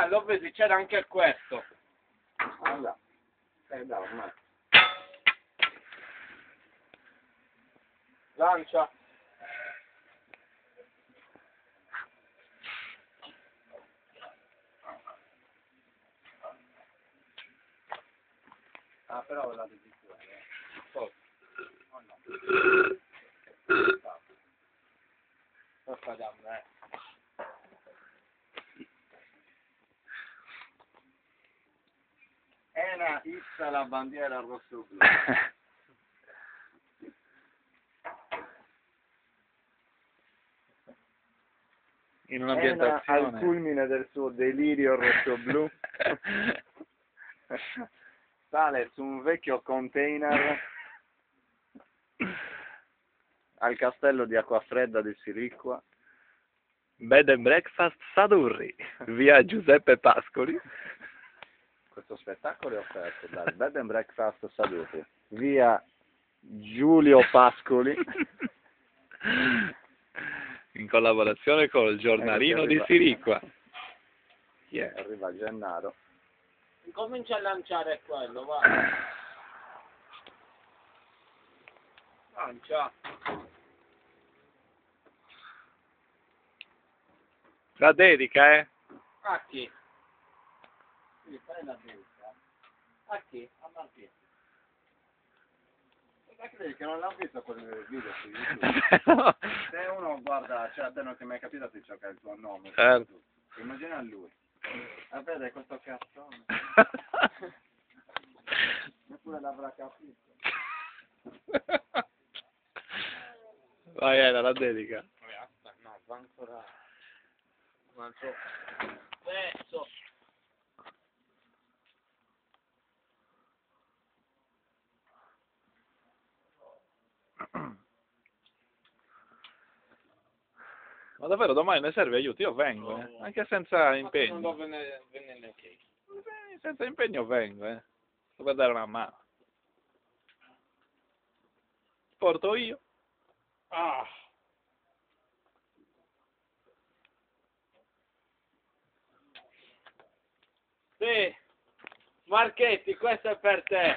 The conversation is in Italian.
lo vedi, c'era anche questo. Allora, dai, ormai. Lancia. Ah, però la devi Oh, no. porca damma, Era issa la bandiera rosso-blu. In Era al un'ambientazione... culmine del suo delirio rosso-blu. Sale su un vecchio container al castello di Acquafredda di Siricqua. Bed and Breakfast Sadurri, via Giuseppe Pascoli. Questo spettacolo è offerto dal Bed and Breakfast Sadurri, via Giulio Pascoli. In collaborazione col giornalino di Siricqua. Yeah. Arriva Gennaro. Comincia a lanciare quello, va. Lancia. La dedica, eh? A chi? Sì, fai la dedica. A chi? A Martino. Ma credi che non l'ha visto quel video su YouTube? No. Se uno guarda, cioè a te non ti è mai capitato di cercare il tuo nome, Certo. immagina lui. A vede questo cazzone. Neppure l'avrà capito. Vai, era la dedica. No, va ancora un altro pezzo. Ma davvero domani ne serve aiuto? Io vengo, anche senza impegno. Non devo venire neanche io. Senza impegno vengo, Sto per dare una mano. Porto io. Ah. Sì, Marchetti, questo è per te.